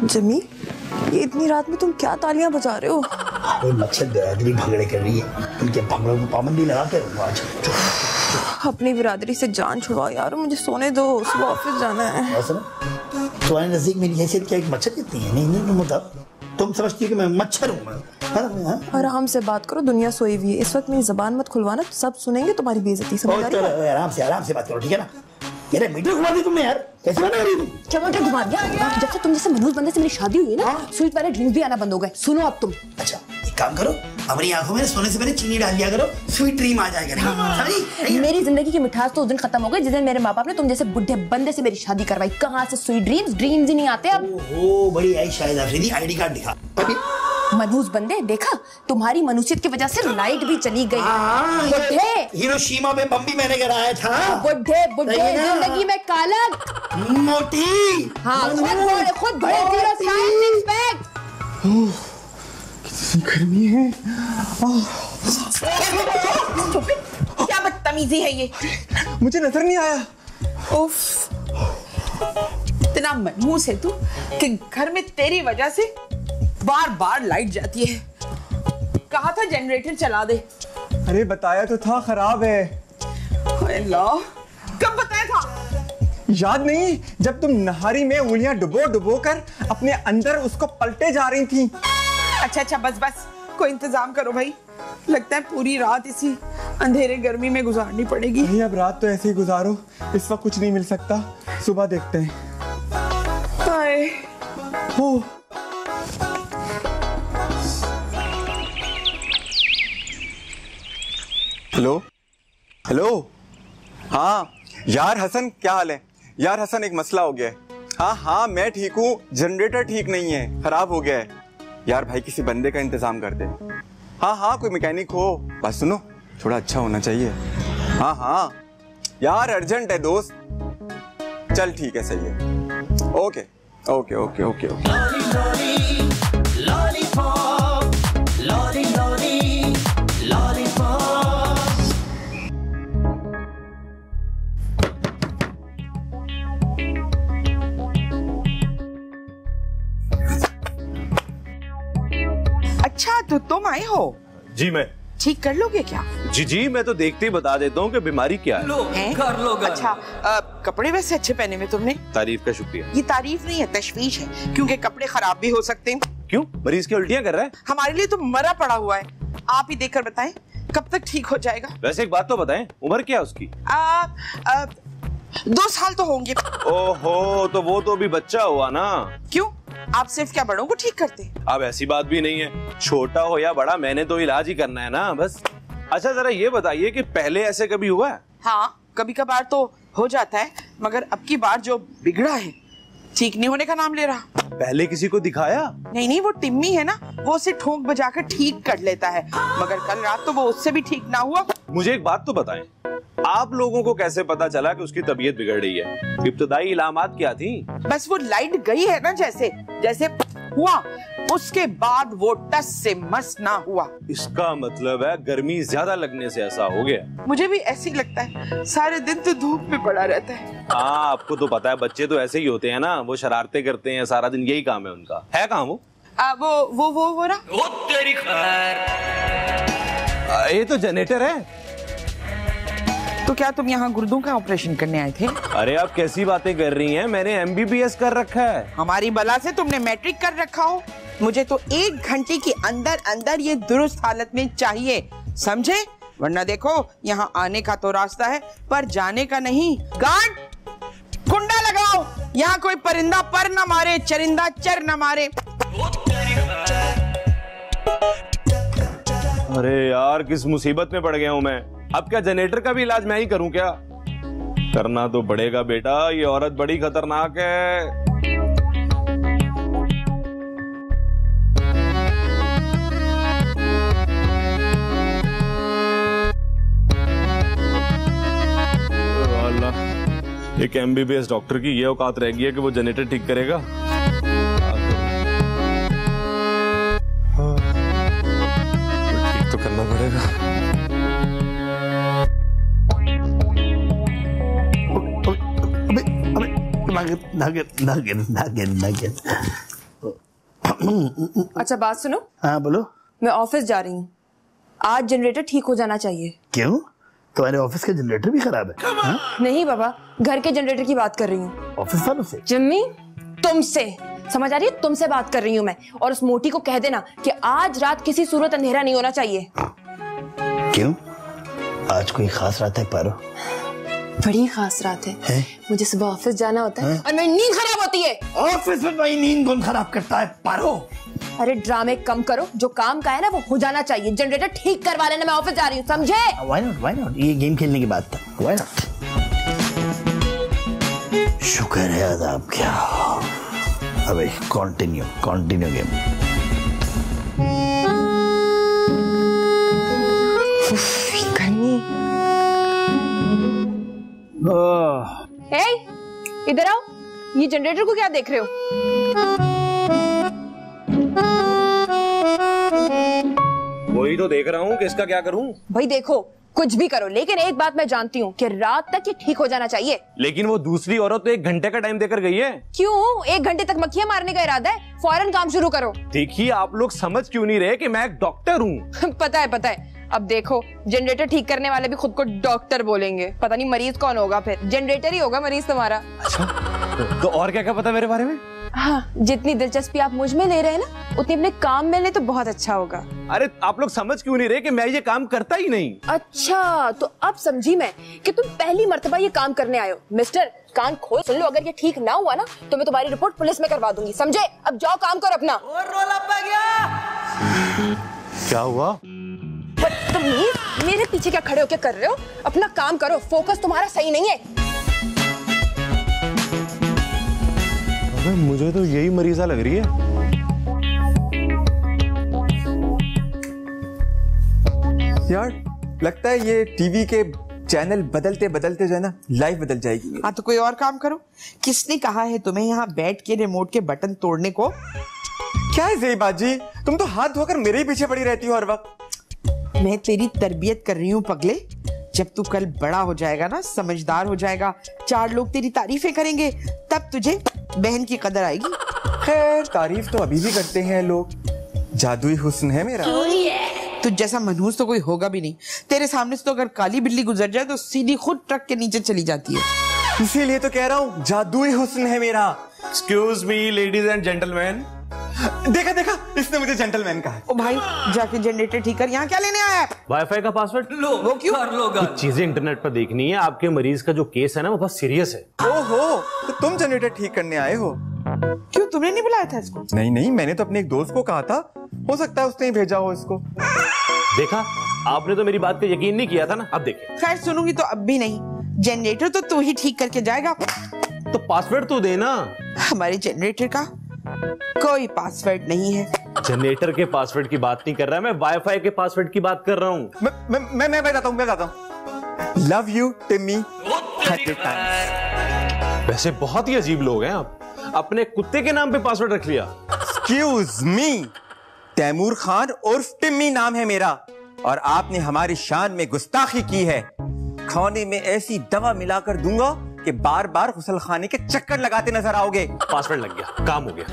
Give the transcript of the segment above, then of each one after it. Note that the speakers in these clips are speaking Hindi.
जमी, ये इतनी रात में तुम क्या तालियां बजा रहे हो? कोई मच्छर बिरादरी भगड़े कर रही है, उनके भगड़ों को पाबंदी लगा के रखो आज। अपनी बिरादरी से जान छुड़वाओ यार, मुझे सोने दो, सुबह ऑफिस जाना है। तुम्हारे नजदीक मेरी हैसियत क्या एक मच्छर कितनी है? नहीं तुम बताओ, तुम समझती हो कि मैं मच्छर हूँ? आराम से बात करो, दुनिया सोई हुई है। इस वक्त मेरी जबान मत खुलवाना, सब सुनेंगे तुम्हारी बेइज्जती। समझ आ रही है? आराम से बात करो, ठीक है ना? मेरा मीटर घुमा दी तुमने यार, कैसे बना रही तुम? क्या मीटर घुमा दिया? जब से तुम जैसे मनोज बंदे से मेरी शादी हुई ना, स्वीट वाले ड्रिंक्स भी आना बंद हो गए। सुनो अब तुम। अच्छा एक काम करो, अपनी आंखों में सोने से पहले चीनी डाल दिया करो, स्वीट ड्रीम आ जाएगा। समझी? मेरी जिंदगी की मिठास तो उस दिन खत्म हो गई जिस दिन मेरे माँ बाप ने तुम जैसे बुढ़े बंदे से मेरी शादी करवाई। कहाँ से स्वीट ड्रीम्स ही नहीं आते अब। ओहो बड़ी आई शायद आफरीदी, आईडी कार्ड दिखा। मनहूस बंदे, देखा तुम्हारी मनुष्यत की वजह से लाइट भी चली गई। बुढ़े हिरोशिमा में बम भी मैंने गिराया था। बुढ़े बुढ़े जिंदगी में कालक मोटी। हाँ खुद बड़े कितनी गर्मी है। क्या बदतमीजी है ये? मुझे नजर नहीं आया। उफ, इतना मनहूस है तू कि घर में तेरी वजह से बार बार लाइट जाती है। कहा था जनरेटर चला दे। अरे बताया तो था खराब है। अल्लाह, कब बताया था? याद नहीं, जब तुम नहारी में उंगलियां डुबो डुबो कर अपने अंदर उसको पलटे जा रही थी। अच्छा बस कोई इंतजाम करो भाई, लगता है पूरी रात इसी अंधेरे गर्मी में गुजारनी पड़ेगी। नहीं अब रात तो ऐसे ही गुजारो, इस वक्त कुछ नहीं मिल सकता, सुबह देखते हैं। हो हेलो हेलो, हाँ यार हसन क्या हाल है? यार हसन एक मसला हो गया है। हाँ मैं ठीक हूँ, जनरेटर ठीक नहीं है, खराब हो गया है। यार भाई किसी बंदे का इंतजाम कर दे। हाँ कोई मैकेनिक हो। बस सुनो, थोड़ा अच्छा होना चाहिए। हाँ यार अर्जेंट है दोस्त। चल ठीक है, सही है। ओके। अच्छा तो तुम आए हो? जी मैं ठीक कर लोगे क्या? जी मैं तो देखते ही बता देता हूँ कि बीमारी क्या है। कर लो। अच्छा कपड़े वैसे अच्छे पहने में तुमने। तारीफ का शुक्रिया। ये तारीफ नहीं है, तशवीश है, क्योंकि कपड़े खराब भी हो सकते हैं। क्यों? मरीज की उल्टियां कर रहा है? हमारे लिए तो मरा पड़ा हुआ है। आप ही देखकर बताएं कब तक ठीक हो जाएगा। वैसे एक बात तो बताएं, उम्र क्या है उसकी? 2 साल तो होंगे। ओहो, तो वो तो अभी बच्चा हुआ ना। क्यों, आप सिर्फ क्या बड़ों को ठीक करते? अब ऐसी बात भी नहीं है, छोटा हो या बड़ा मैंने तो इलाज ही करना है ना बस। अच्छा जरा ये बताइए कि पहले ऐसे कभी हुआ है? हाँ कभी कभार तो हो जाता है, मगर अब की बार जो बिगड़ा है ठीक नहीं होने का नाम ले रहा। पहले किसी को दिखाया? नहीं, वो टिम्मी है ना, वो उसे ठोंक बजाकर ठीक कर लेता है, मगर कल रात तो वो उससे भी ठीक ना हुआ। मुझे एक बात तो बताएं, आप लोगों को कैसे पता चला कि उसकी तबीयत बिगड़ रही है? इब्तदाई इलामात क्या थी? बस वो लाइट गई है ना, जैसे हुआ, उसके बाद वो टस से मस ना हुआ। इसका मतलब है गर्मी ज्यादा लगने से ऐसा हो गया। मुझे भी ऐसे ही लगता है, सारे दिन तो धूप में पड़ा रहता है। हाँ आपको तो पता है, बच्चे तो ऐसे ही होते हैं ना, वो शरारतें करते हैं सारा दिन, यही काम है उनका। है कहाँ वो? वो ना, तेरी खैर। ये तो जनरेटर है। तो क्या तुम यहाँ गुर्दों का ऑपरेशन करने आए थे? अरे आप कैसी बातें कर रही हैं, मैंने MBBS कर रखा है। हमारी बला से तुमने मैट्रिक कर रखा हो। मुझे तो 1 घंटे के अंदर ये दुरुस्त हालत में चाहिए, समझे? वरना देखो यहाँ आने का तो रास्ता है पर जाने का नहीं। गार्ड, कुंडा लगाओ, यहाँ कोई परिंदा पर न मारे, चरिंदा चर न मारे। अरे यार किस मुसीबत में पड़ गया हूँ मैं। अब क्या जनरेटर का भी इलाज मैं ही करूं क्या? करना तो पड़ेगा बेटा, ये औरत बड़ी खतरनाक है। अल्लाह, एक MBBS डॉक्टर की ये औकात रह गई है कि वो जनरेटर ठीक करेगा। ठीक तो करना पड़ेगा। नगेट अच्छा बात सुनो, हाँ बोलो। मैं ऑफिस जा रही हूँ, आज जनरेटर ठीक हो जाना चाहिए। क्यों, तुम्हारे ऑफिस का जनरेटर भी खराब है? हाँ? नहीं बाबा, घर के जनरेटर की बात कर रही हूँ। ऑफिस वालों से? जिम्मी तुमसे, समझ आ रही है? तुमसे बात कर रही हूँ मैं। और उस मोटी को कह देना कि आज रात किसी सूरत अंधेरा नहीं होना चाहिए। क्यों, आज कोई खास रात है पारो? बड़ी खास रात है। मुझे सुबह ऑफिस जाना होता है और मेरी नींद खराब होती है। ऑफिस में भाई नींद कौन खराब करता है पारो? अरे ड्रामे कम करो, जो काम का है ना वो हो जाना चाहिए। जनरेटर ठीक करवा लेना, मैं ऑफिस जा रही हूँ, समझे? Why not? ये गेम खेलने की बात था। Why not? शुक्र है आदाब क्या। अबे कंटिन्यू गेम। हे, इधर आओ। ये जनरेटर को क्या देख रहे हो? वही तो देख रहा हूँ कि इसका क्या करूँ। भाई देखो, कुछ भी करो, लेकिन एक बात मैं जानती हूँ कि रात तक ये ठीक हो जाना चाहिए। लेकिन वो दूसरी औरत तो 1 घंटे का टाइम देकर गई है। क्यों? 1 घंटे तक मक्खियां मारने का इरादा है? फौरन काम शुरू करो। देखिए, आप लोग समझ क्यों नहीं रहे कि मैं एक डॉक्टर हूँ। पता है। अब देखो, जनरेटर ठीक करने वाले भी खुद को डॉक्टर बोलेंगे। पता नहीं मरीज कौन होगा फिर? जनरेटर ही होगा मरीज तुम्हारा। अच्छा, तो और क्या क्या पता मेरे बारे में? हाँ, जितनी दिलचस्पी आप मुझ में ले रहे हैं ना, उतनी अपने काम में ले तो बहुत अच्छा होगा। अरे आप लोग समझ क्यों नहीं रहे कि मैं ये काम करता ही नहीं। अच्छा, तो अब समझी मैं कि तुम पहली मर्तबा ये काम करने आए हो। मिस्टर, कान खोल सुन लो, अगर ये ठीक ना हुआ ना तो मैं तुम्हारी रिपोर्ट पुलिस में करवा दूंगी, समझे? अब जाओ काम करो अपना। और रोल अप आ गया। क्या हुआ? बदतमीज, मेरे पीछे क्या खड़े होके कर रहे हो? अपना काम करो, फोकस तुम्हारा सही नहीं है। अबे मुझे तो यही मरीजा लग रही है। यार लगता है ये टीवी के चैनल बदलते बदलते जो है ना, लाइफ बदल जाएगी। हाँ तो कोई और काम करो। किसने कहा है तुम्हें यहाँ बैठ के रिमोट के बटन तोड़ने को? क्या है सही बात जी, तुम तो हाथ धोकर मेरे ही पीछे पड़ी रहती हो हर वक्त। मैं तेरी तरबियत कर रही हूँ पगले। जब तू कल बड़ा हो जाएगा ना, समझदार हो जाएगा, 4 लोग तेरी तारीफें करेंगे, तब तुझे बहन की कदर आएगी। खैर, तारीफ तो अभी भी करते हैं लोग। जादुई हुस्न है मेरा। तुझ जैसा मनहूस तो कोई होगा भी नहीं। तेरे सामने से तो अगर काली बिल्ली गुजर जाए तो सीधी खुद ट्रक के नीचे चली जाती है। इसीलिए तो कह रहा हूँ, जादुई हुस्न है मेरा। Excuse me ladies and gentleman. देखा, इसने मुझे जेंटलमैन कहा। ओ भाई, जाके जनरेटर ठीक कर। यहाँ क्या लेने आया है? वाईफाई का पासवर्ड लो। वो क्यों? कुछ चीजें इंटरनेट पर देखनी है। आपके मरीज का जो केस है ना, वो बहुत सीरियस है। ओहो, तो तुम जनरेटर ठीक करने आए हो? क्यों, तुमने नहीं बुलाया था इसको? नहीं, मैंने तो अपने एक दोस्त को कहा था, हो सकता है उसने ही भेजा हो इसको। देखा, आपने तो मेरी बात पे यकीन नहीं किया था ना। अब देखिए। खैर, सुनूंगी तो अब भी नहीं। जनरेटर तो तू ही ठीक करके जाएगा। तो पासवर्ड तो देना। हमारे जनरेटर का कोई पासवर्ड नहीं है। जनरेटर के पासवर्ड की बात नहीं कर रहा, मैं वाईफाई के पासवर्ड की बात कर रहा हूँ। मैं बताता हूँ। Love you Timmy 100 times. वैसे बहुत ही अजीब लोग हैं आप। अपने कुत्ते के नाम पे पासवर्ड रख लिया। एक्सक्यूज मी, तैमूर खान उर्फ टिम्मी नाम है मेरा, और आपने हमारी शान में गुस्ताखी की है। खाने में ऐसी दवा मिलाकर दूंगा कि बार बार गुसल खाने के चक्कर लगाते नजर आओगे। पासवर्ड लग गया, काम हो गया।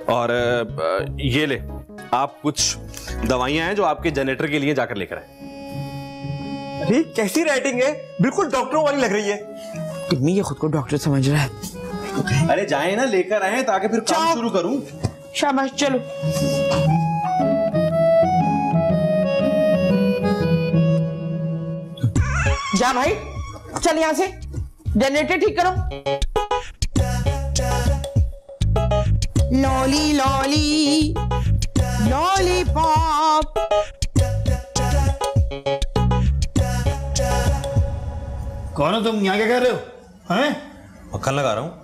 और ये ले, आप कुछ दवाइयां हैं जो आपके जनरेटर के लिए जाकर लेकर आए। अरे कैसी राइटिंग है, बिल्कुल डॉक्टरों वाली लग रही है। टिम्मी ये खुद को डॉक्टर समझ रहा है। अरे जाए ना, लेकर आए ताकि फिर काम शुरू करूं। शाबाश, चलो। जा भाई, चल यहाँ से। जनरेटर ठीक करो। Lolly lolly lollipop. कौन हो तुम, यहाँ क्या कर रहे हो? हैं? मक्खन लगा रहा हूँ।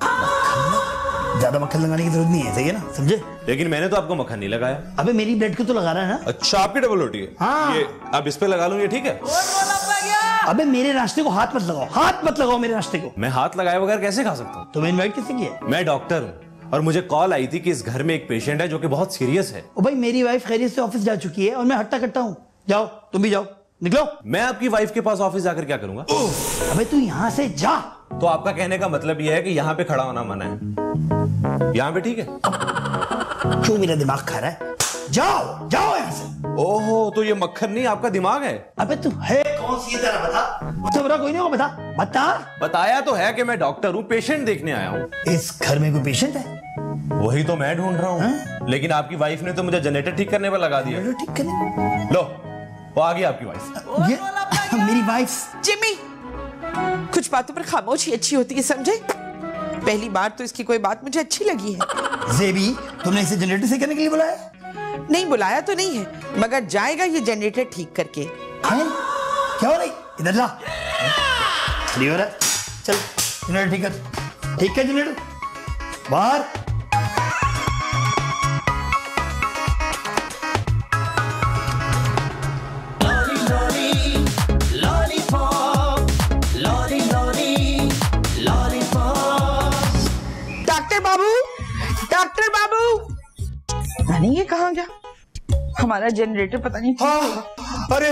ज्यादा मक्खन लगाने की जरूरत नहीं है, सही है ना, समझे? लेकिन मैंने तो आपको मक्खन नहीं लगाया। अबे मेरी ब्रेड को तो लगा रहा है ना। अच्छा, आपकी डबल रोटी है। हाँ। ये अब इस पे लगा लूं, ये ठीक है? अबे मेरे नाश्ते को हाथ मत लगाओ मेरे नाश्ते को। मैं हाथ लगाए बगैर कैसे खा सकता हूँ? तुम्हें इनवाइट किसने किया? मैं डॉक्टर हूँ और मुझे कॉल आई थी कि इस घर में एक पेशेंट है जो कि बहुत सीरियस है। ओ भाई, मेरी वाइफ खैरियत से ऑफिस जा चुकी है और मैं हट्टा कट्टा हूँ। जाओ, तुम भी जाओ, निकलो। मैं आपकी वाइफ के पास ऑफिस जाकर क्या करूंगा? अबे तू यहाँ से जा। तो आपका कहने का मतलब यह है कि यहाँ पे खड़ा होना मना है? यहाँ पे ठीक है? क्यों मेरा दिमाग खा रहा है? जाओ जाओ यहाँ से। ओहो, तो ये मक्खन नहीं आपका दिमाग है? अबे तू है कौन सी, जरा बता। तो कोई नहीं होगा, बता बता। बताया तो है कि मैं डॉक्टर हूँ, पेशेंट देखने आया हूँ। इस घर में कोई पेशेंट है? वही तो मैं ढूंढ रहा हूँ। लेकिन आपकी वाइफ ने तो मुझे जनरेटर ठीक करने पर लगा दिया। ठीक करने? लो, वो आ गई आपकी वाइफ। ये मेरी वाइफ। जिमी, कुछ बातों पर खामोशी अच्छी होती है, समझे? पहली बार तो इसकी कोई बात मुझे अच्छी लगी है। जेबी, तुमने इसे जनरेटर से करने के लिए बुलाया? नहीं बुलाया तो नहीं है, मगर जाएगा ये जनरेटर ठीक करके। है? क्या हो रही? इधर ला। खड़ी हो रहा है? चल जनरेटर ठीक कर। ठीक है जनरेटर, बाहर। डॉक्टर बाबू, नहीं ये कहाँ गया? हमारा जनरेटर पता नहीं। अरे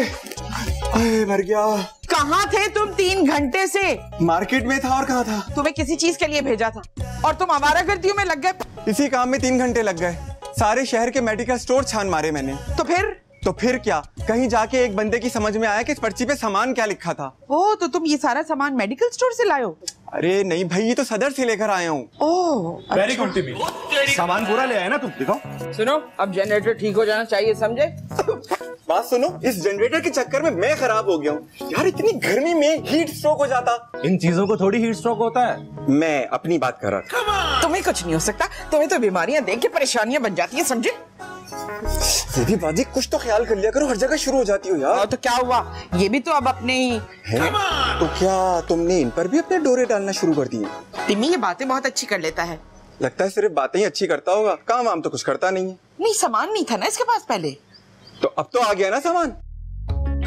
मर गया। कहाँ थे तुम 3 घंटे से? मार्केट में था। और कहाँ था? तुम्हें किसी चीज के लिए भेजा था और तुम आवारागर्दियों में लग गए। इसी काम में 3 घंटे लग गए। सारे शहर के मेडिकल स्टोर छान मारे मैंने। तो फिर क्या, कहीं जाके एक बंदे की समझ में आया कि इस पर्ची पे सामान क्या लिखा था। ओह, तो तुम ये सारा सामान मेडिकल स्टोर से लाए हो? अरे नहीं भाई, ये तो सदर से लेकर आया हूँ। ओह, वेरी गुड टिमी, सामान पूरा ले आए ना तुम? दिखाओ। सुनो, अब जनरेटर ठीक हो जाना चाहिए, समझे? बात सुनो, इस जनरेटर के चक्कर में मैं खराब हो गया हूँ यार। इतनी गर्मी में हीट स्ट्रोक हो जाता। इन चीजों को थोड़ी हीट स्ट्रोक होता है। मैं अपनी बात कर रहा था। तुम्हें कुछ नहीं हो सकता, तुम्हें तो बीमारियां देख के परेशानियां बन जाती है, समझे? सीधी बाजी, कुछ तो ख्याल कर लिया करो, हर जगह शुरू हो जाती हो यार। तो क्या हुआ, ये भी तो अब अपने ही है। तो क्या तुमने इन पर भी अपने डोरे डालना शुरू कर दिए? टिम्मी ये बातें बहुत अच्छी कर लेता है। लगता है सिर्फ बातें ही अच्छी करता होगा, काम वाम तो कुछ करता नहीं है। नहीं, सामान नहीं था ना इसके पास पहले। तो अब तो आ गया ना सामान।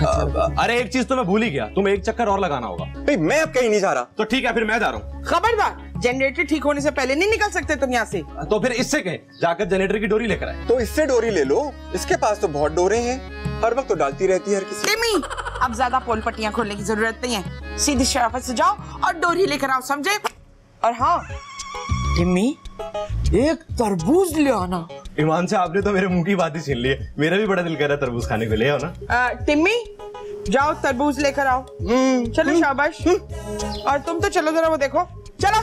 अरे एक चीज तो मैं भूल ही गया, तुम्हें एक चक्कर और लगाना होगा। भाई मैं अब कहीं नहीं जा रहा। तो ठीक है, फिर मैं जा रहा हूँ। खबरदार, जनरेटर ठीक होने से पहले नहीं निकल सकते तुम यहाँ से। तो फिर इससे कहे जाकर जनरेटर की डोरी लेकर आए। तो इससे डोरी ले लो, इसके पास तो बहुत डोरे हैं, हर वक्त तो डालती रहती है हर किसी। टिम्मी, अब ज्यादा पोल पट्टियां खोलने की जरूरत नहीं है, सीधी शराफत से जाओ और डोरी लेकर आओ, समझे? और हाँ टिम्मी, एक तरबूज ले आना। ईमान से आपने तो मेरे मुंह की बात ही छीन ली है। मेरा भी बड़ा दिल कर रहा है तरबूज खाने को, ले आओ ना। टिम्मी, जाओ तरबूज लेकर आओ। चलो शाबाश। और तुम तो चलो, जरा वो देखो, चलो।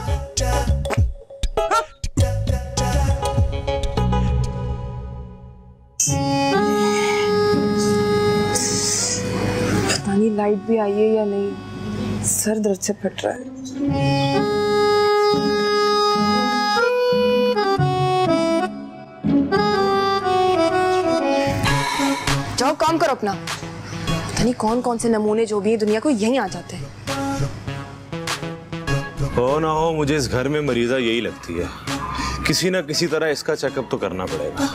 पता नहीं लाइट भी आई है या नहीं, सर दर्द से फट रहा है। जाओ काम करो अपना। पता नहीं कौन कौन से नमूने जो भी हैं दुनिया को यहीं आ जाते हैं। हो ना हो, मुझे इस घर में मरीजा यही लगती है। किसी ना किसी तरह इसका चेकअप तो करना पड़ेगा।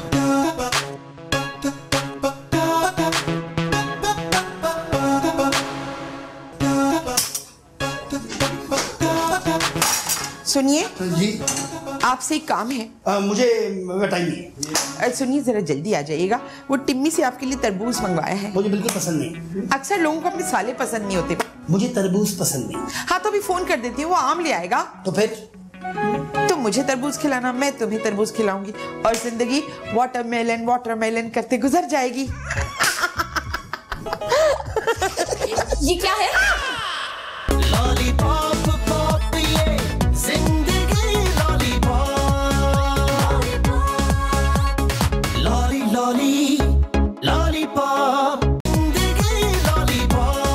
सुनिए, जी आपसे एक काम है। मुझे बताइए। सुनिए, जरा जल्दी आ जाइएगा। वो टिम्मी से आपके लिए तरबूज मंगवाया है। मुझे बिल्कुल पसंद नहीं। अक्सर लोगों को अपने साले पसंद नहीं होते। मुझे तरबूज पसंद नहीं। हाँ, तो अभी फोन कर देती हूँ, वो आम ले आएगा। तो फिर तुम मुझे तरबूज खिलाना, मैं तुम्हें तरबूज खिलाऊंगी और जिंदगी वाटरमेलन वाटरमेलन करते गुजर जाएगी। ये क्या है? लॉलीपॉप पॉप, ये जिंदगी लॉलीपॉप। लॉली लॉली लॉलीपॉप, जिंदगी lollipop.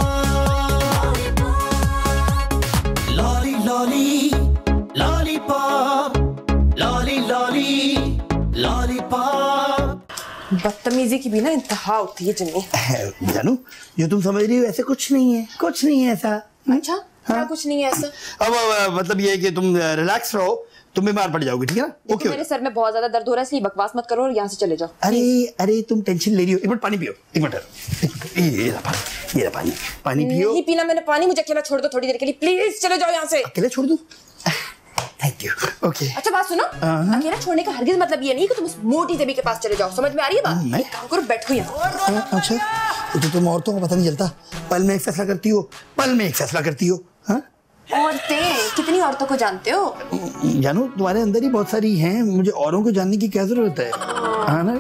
Lolly lolly lollipop, lolly lolly lollipop. बदतमीजी की भी ना इंतहा होती है जिन्नी। जानू, जो तुम समझ रही हो ऐसे कुछ नहीं है, कुछ नहीं है ऐसा। अच्छा, क्या कुछ नहीं है ऐसा? अब मतलब ये है कि तुम रिलैक्स रहो, तुम बीमार पड़ जाओगे, ठीक है ना? ओके। मेरे सर में बहुत ज्यादा दर्द हो रहा है, इसलिए बकवास मत करो और यहाँ से चले जाओ। अरे तुम टेंशन ले रही हो। एक मिनट पानी पियो, एक मिनट। ये रहा पानी, पानी पियो। नहीं पीना मैंने पानी, मुझे अकेला छोड़ दो थोड़ी देर के लिए, प्लीज चले जाओ यहाँ से। अकेले छोड़ दूं? Thank you. ओके। अच्छा बात सुनो, अकेला छोड़ने का हरगिज मतलब ये नहीं कि तुम उस मोटी देवी के पास चले जाओ, समझ में आ रही है बात? मैं? एक काम करो, बैठो यहाँ। अच्छा, तो तुम औरतों को पता नहीं चलता, पल में एक फैसला करती हो, पल में एक फैसला करती हो। हाँ, औरतें, कितनी औरतों को जानते हो? जानू तुम्हारे अंदर ही बहुत सारी हैं, मुझे औरों को जानने की क्या जरूरत है? हाँ ना,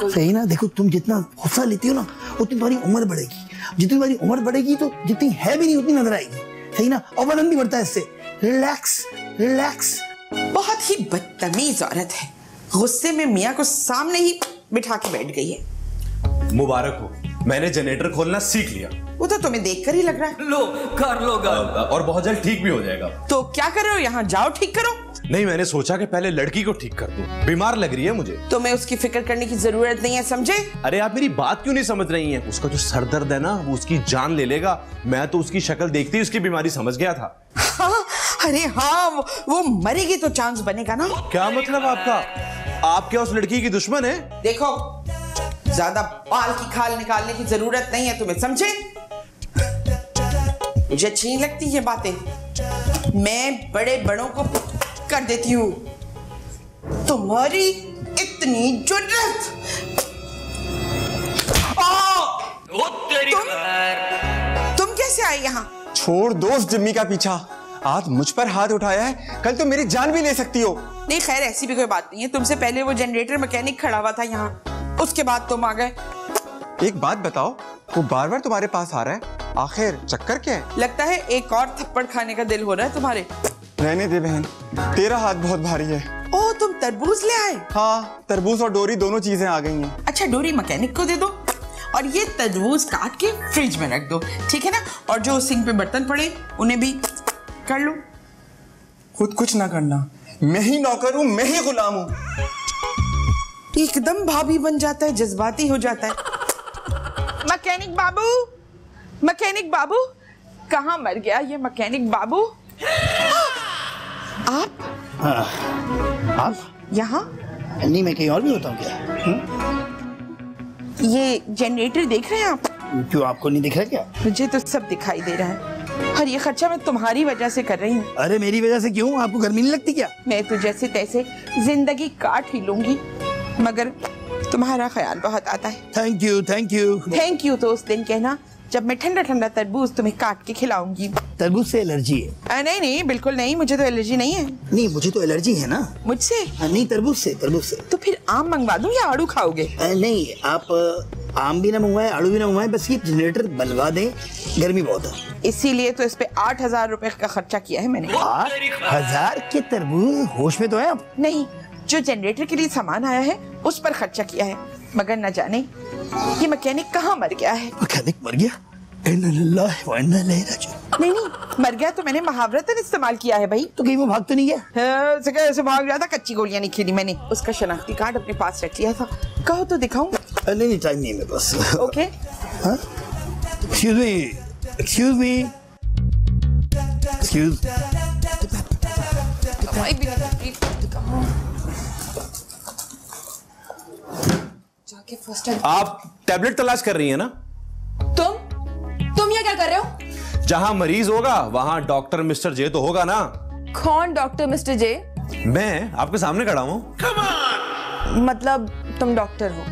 सही ना। देखो तुम जितना गुस्सा लेती हो ना उतनी तुम्हारी उम्र बढ़ेगी, जितनी तुम्हारी उम्र बढ़ेगी तो जितनी है भी नहीं उतनी नजर आएगी, सही ना। और वजन भी बढ़ता है इससे। Relax relax. बहुत ही बदतमीज औरत है, गुस्से में मियाँ को सामने ही बिठा के बैठ गई है। मुबारक हो, मैंने जनरेटर खोलना सीख लिया। वो तो तुम्हें देखकर ही लग रहा है। लो कर लो और बहुत जल्द ठीक भी हो जाएगा। तो क्या कर रहे हो यहाँ? जाओ ठीक करो। नहीं, मैंने सोचा कि पहले लड़की को ठीक कर दूं, बीमार लग रही है मुझे। तुम्हें उसकी फिक्र करने की जरूरत नहीं है, समझे? अरे आप मेरी बात क्यों नहीं समझ रही हैं? उसका जो सर दर्द है ना वो उसकी जान ले लेगा। मैं तो उसकी शक्ल देखते ही उसकी बीमारी समझ गया था। हाँ, अरे हाँ, वो मरेगी तो चांस बनेगा ना। क्या मतलब आपका? आप क्या उस लड़की की दुश्मन है? देखो, ज्यादा बाल की खाल निकालने की जरूरत नहीं है तुम्हें, समझे? मुझे अच्छी नहीं लगती ये बातें। मैं बड़े बड़ों को कर देती हूँ, तुम्हारी इतनी जुर्रत। तुम कैसे आए यहाँ? छोड़ दोस्त जिम्मी का पीछा, आज मुझ पर हाथ उठाया है, कल तो मेरी जान भी ले सकती हो। नहीं खैर, ऐसी भी कोई बात नहीं है। तुमसे पहले वो जनरेटर मैकेनिक खड़ा हुआ था यहाँ, उसके बाद तुम आ गए। एक बात बताओ, वो बार बार तुम्हारे पास आ रहा है, आखिर चक्कर क्या है? लगता है एक और थप्पड़ खाने का दिल हो रहा है तुम्हारे। रहने दे बहन, तेरा हाथ बहुत भारी है। ओह, तुम तरबूज ले आए? हाँ, तरबूज और डोरी दोनों चीजें आ गई हैं। अच्छा, डोरी मैकेनिक को दे दो और ये तरबूज काट के फ्रिज में रख दो, ठीक है ना? और जो सिंक पे बर्तन पड़े उन्हें भी कर लो। खुद कुछ ना करना, मैं ही नौकर हूँ, मैं ही गुलाम हूँ। एकदम भाभी बन जाता है, जज्बाती हो जाता है। मैकेनिक बाबू, मैकेनिक बाबू, कहाँ मर गया ये मैकेनिक बाबू? आप? आप यहाँ? नहीं, मैं कहीं और भी होता हूँ क्या? ये जनरेटर देख रहे हैं आप? क्यों, आपको नहीं दिख रहा क्या? मुझे तो सब दिखाई दे रहा है, और ये खर्चा मैं तुम्हारी वजह से कर रही हूँ। अरे मेरी वजह से क्यों? आपको गर्मी नहीं लगती क्या? मैं तो जैसे तैसे जिंदगी काट ही लूंगी, मगर तुम्हारा ख्याल बहुत आता है। Thank you thank you. Thank you तो उस दिन कहना जब मैं ठंडा ठंडा तरबूज तुम्हें काट के खिलाऊंगी। तरबूज से एलर्जी है? नहीं नहीं, बिल्कुल नहीं, मुझे तो एलर्जी नहीं है। नहीं, मुझे तो एलर्जी है ना। मुझसे? नहीं, तरबूज से, तरबूज से। तो फिर आम मंगवा दूं या आड़ू खाओगे? नहीं, आप आम भी ना मंगवाए, आड़ू भी ना मंगवाए, बस ये जनरेटर बनवा दें, गर्मी बहुत है। इसीलिए तो इस पे 8,000 रुपए का खर्चा किया है मैंने। 8,000 के तरबूज? होश में तो है आप? नहीं, जो जनरेटर के लिए सामान आया है उस पर खर्चा किया है, मगर न जाने ये मैकेनिक कहाँ मर गया है। मैकेनिक मर गया? नहीं नहीं, मर गया तो मैंने मुहावरतन इस्तेमाल किया है भाई। तो कहीं वो भाग तो नहीं गया? ऐसे भाग गया था, कच्ची गोलियां नहीं खेली मैंने। उसका शनाख्ती कार्ड अपने पास रख लिया था। कहो तो दिखाऊं? नहीं, टाइम नहीं है मेरे पास। Okay. Excuse me, excuse me, excuse. जाके फर्स्ट टाइम। आप टैबलेट तलाश कर रही है ना? तुम यहाँ क्या कर रहे हो? जहां मरीज होगा वहां डॉक्टर मिस्टर जे तो होगा ना। कौन डॉक्टर मिस्टर जे? मैं आपके सामने खड़ा हूं। मतलब तुम डॉक्टर हो?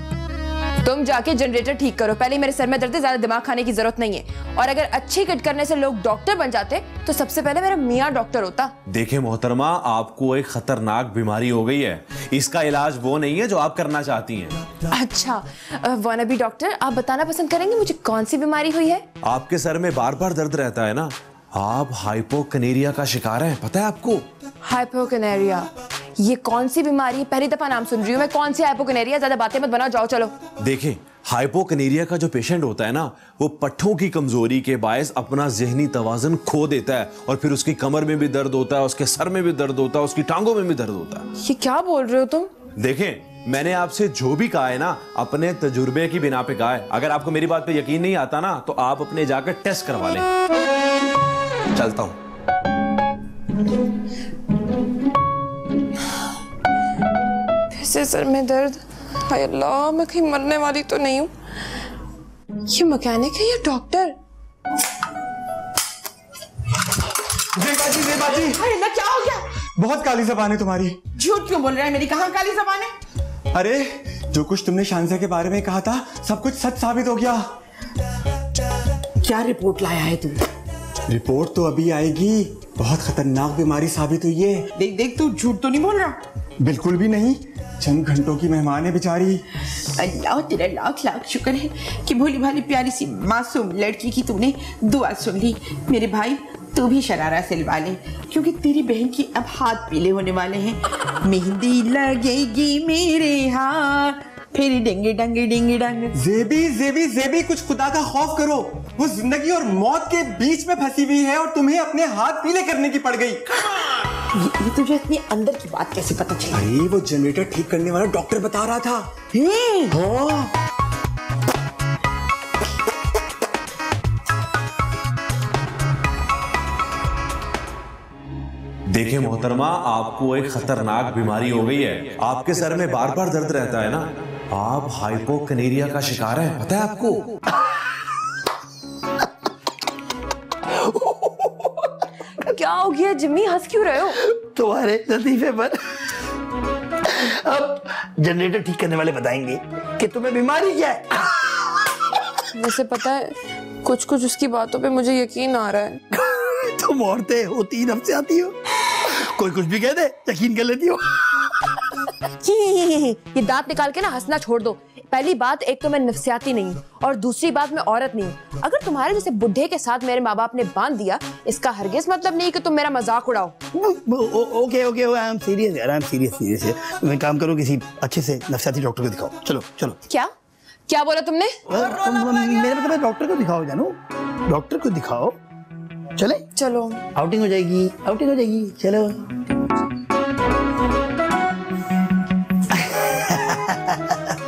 तुम जाके जनरेटर ठीक करो। पहले मेरे सर में दर्द है, ज्यादा दिमाग खाने की जरूरत नहीं है। और अगर अच्छी किट करने से लोग डॉक्टर बन जाते तो सबसे पहले मेरा मियाँ डॉक्टर होता। देखिए मोहतरमा, आपको एक खतरनाक बीमारी हो गई है। इसका इलाज वो नहीं है जो आप करना चाहती हैं। अच्छा, वाना बी डॉक्टर, आप बताना पसंद करेंगे मुझे कौन सी बीमारी हुई है? आपके सर में बार बार दर्द रहता है ना, आप हाइपोकनेरिया का शिकार हैं, पता है आपको? हाइपोकनेरिया? ये कौन सी बीमारी है? पहली दफा नाम सुन रही हूँ मैं। कौन सी हाइपोकनेरिया? ज्यादा बातें मत बनाओ, जाओ चलो। देखिए, हाइपोकनेरिया का जो पेशेंट होता है ना, वो पट्ठों की कमजोरी के बायस अपना जहनी तवाज़ुन खो देता है, और फिर उसकी कमर में भी दर्द होता है, उसके सर में भी दर्द होता है, उसकी टांगों में भी दर्द होता है। ये क्या बोल रहे हो तुम? देखें, मैंने आपसे जो भी कहा है ना, अपने तजुर्बे की बिना पे कहा है। अगर आपको मेरी बात पे यकीन नहीं आता ना, तो आप अपने जाकर टेस्ट करवा लें। चलता हूं। फिर से सर में दर्द। हाय अल्लाह, मैं कहीं मरने वाली तो नहीं हूँ। ये मैकेनिक है या डॉक्टर? बेबाजी, हाय अल्लाह, क्या हो गया? बहुत काली जबान है तुम्हारी। झूठ क्यों बोल रहा है? मेरी कहाँ काली जबान है? अरे, जो कुछ तुमने शानजा के बारे में कहा था सब कुछ सच साबित हो गया। क्या रिपोर्ट लाया है तू? रिपोर्ट तो अभी आएगी। बहुत खतरनाक बीमारी साबित हुई है। देख देख, तू झूठ तो नहीं बोल रहा? बिल्कुल भी नहीं, चंद घंटों की मेहमान है बेचारी। अल्लाह तेरा लाख लाख शुक्र है कि भोली भाली प्यारी सी मासूम लड़की की तूने दुआ सुन ली। मेरे भाई, तू भी शरारा सिलवा ले, क्योंकि तेरी बहन की अब हाथ पीले होने वाले हैं। मेहंदी लगेगी मेरे हाथ, फिर डिंगी डंगी डिंगी डंग। जेबी जेबी जेबी, कुछ खुदा का खौफ करो। वो जिंदगी और मौत के बीच में फंसी हुई है और तुम्हें अपने हाथ पीले करने की पड़ गई। ये तुझे इतनी अंदर की बात कैसे पता चली? अरे वो जनरेटर ठीक करने वाला डॉक्टर बता रहा था। हाँ। देखिए मोहतरमा, आपको एक खतरनाक बीमारी हो गई है। आपके सर में बार बार दर्द रहता है ना, आप हाइपोकनेरिया का शिकार हैं, पता है आपको? क्या हो गया जिम्मी, हंस क्यों रहे हो? तुम्हारे लतीफे पर अब जनरेटर ठीक करने वाले बताएंगे कि तुम्हें बीमारी क्या है। वैसे पता है, कुछ कुछ उसकी बातों पे मुझे यकीन आ रहा है। तुम औरतें हो, 3 हफ्ते आती हो, कोई कुछ भी कह दे यकीन कर लेती हो। ये दांत निकाल के ना हंसना छोड़ दो। पहली बात, एक तो मैं नफसियाती नहीं और दूसरी बात मैं औरत नहीं हूँ। अगर तुम्हारे जैसे बुढ़े के साथ मेरे माँ बाप ने बांध दिया, इसका हरगिज मतलब नहीं कि तुम मेरा मजाक उड़ाओ। Okay okay, I am serious यार, आई एम सीरियस है। मैं काम करूँ, किसी अच्छे से नफसियाती डॉक्टर को दिखाओ। चलो चलो। क्या क्या बोला तुमने? मेरा मतलब डॉक्टर को दिखाओ जानू, डॉक्टर को दिखाओ। चले चलो, आउटिंग हो जाएगी, आउटिंग हो जाएगी। चलो।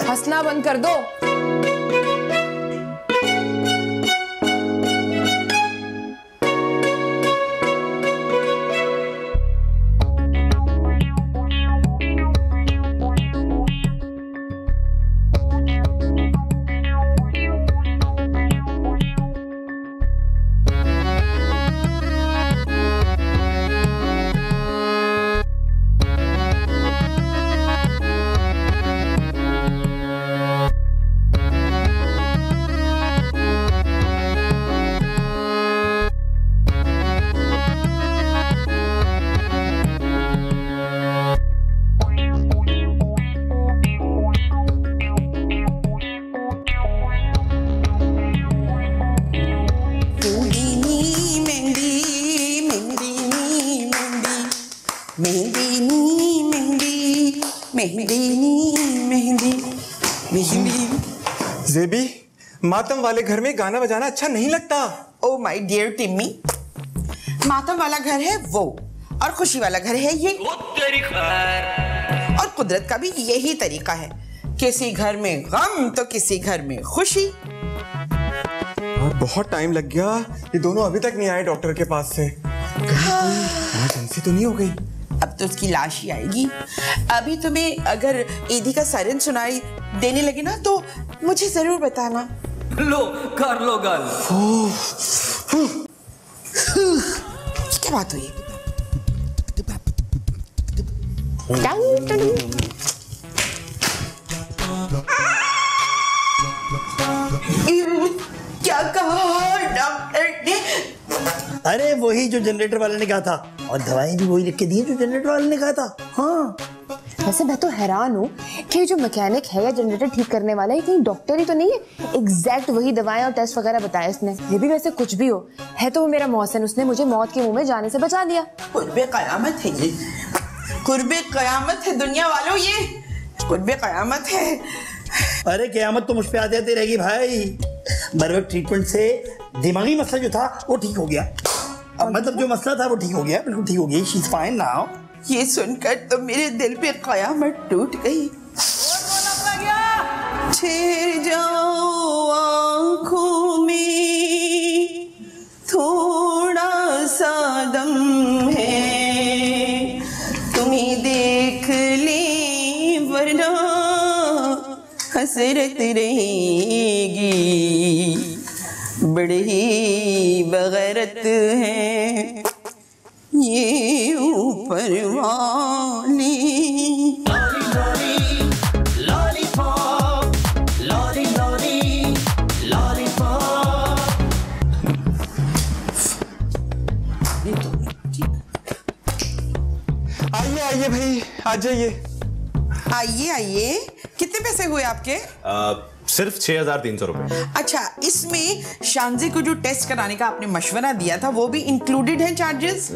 हंसना बंद कर दो। जेबी, मातम वाले घर में गाना बजाना अच्छा नहीं लगता। ओ माय डियर टिम्मी, मातम वाला घर है वो, और खुशी वाला घर है ये। और कुदरत का भी यही तरीका है, किसी घर में गम तो किसी घर में खुशी। बहुत टाइम लग गया, ये दोनों अभी तक नहीं आए डॉक्टर के पास से। इमरजेंसी तो नहीं हो गई? अब तो उसकी लाश ही आएगी। अभी तुम्हें अगर ईदी का सायरन सुनाई देने लगे ना, तो मुझे जरूर बताना। लो कर लो गल। क्या बात हुई? क्या कहा डॉक्टर ने? अरे वही जो जनरेटर वाले ने कहा था, और दवाई भी वही लिख के दी जो जनरेटर वाले ने कहा था। हाँ, वैसे मैं तो हैरान हूँ कि जो मैकेनिक है या जनरेटर ठीक करने वाला है, कहीं डॉक्टर ही तो नहीं है। एग्जैक्ट वही दवाएं और टेस्ट वगैरह बताया इसने। ये भी वैसे कुछ भी है तो वो मेरा मौहसिन, उसने मुझे मौत के मुंह में जाने से बचा दिया। कुर्बे कयामत है ये, कुर्बे कयामत है दुनिया वालों, ये कुर्बे कयामत है। अरे कयामत तो मुझ पे आती रहेगी भाई। बर्वक ट्रीटमेंट से दिमागी मसला जो था वो ठीक हो गया। अब मतलब जो मसला था वो ठीक हो गया, बिल्कुल ठीक हो गई। She is fine now. ये सुनकर तो मेरे दिल पे कयामत टूट गई। ठहर जाओ आँखों में थोड़ा सा दम है, तुम्हें देख ले वरना हसरत रहेगी। बड़ी बगैरत है ये ऊपर वाली। जी आ जाइए। आइए आइए, कितने पैसे हुए आपके? सिर्फ 6,300 रुपए। अच्छा, इसमें शानजी को जो टेस्ट कराने का आपने मशवरा दिया था वो भी इंक्लूडेड है चार्जेस?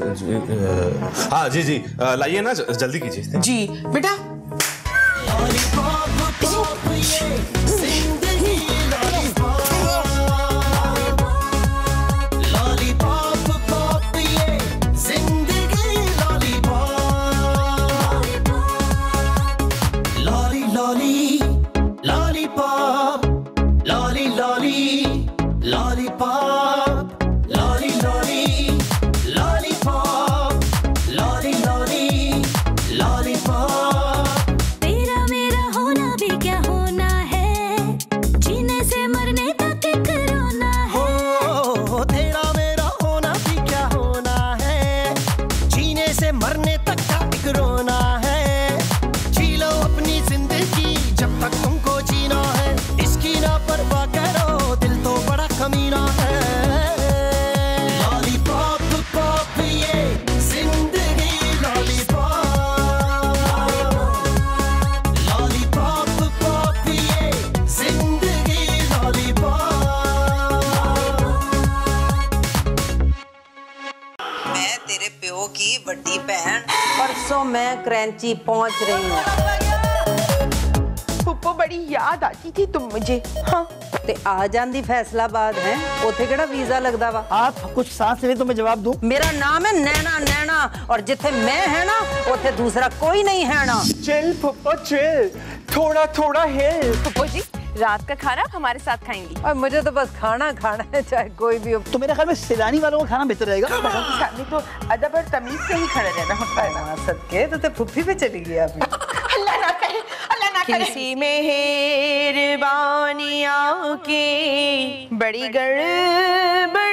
हाँ जी जी, लाइए ना, जल्दी कीजिए। जी बेटा। परसों मैं कराची पहुंच रही हूँ। पुप्पो बड़ी याद आती थी तुम मुझे। हाँ ते आ जांदी फैसलाबाद है, उथे केड़ा वीजा लगदा वा? आप कुछ सांस ले तो मैं जवाब दूं। मेरा नाम है नैना, नैना, और जिथे मैं है ना उथे दूसरा कोई नहीं है ना। चिल पुप्पो चिल, थोड़ा थोड़ा हिल। पुप्पो जी, रात का खाना आप हमारे साथ खाएंगी। और मुझे तो बस खाना खाना है, चाहे कोई भी हो। तो मेरे ख्याल में सैलानी वालों का खाना बेहतर रहेगा। सामने तो अदब और तमीज से ही खड़े रहना होता है ना। सदके तो फुफ्फी पे चली गई आप। अल्लाह ना करे, अल्लाह ना करे। किसी मेहरबानियाँ के बड़ी गड़बड़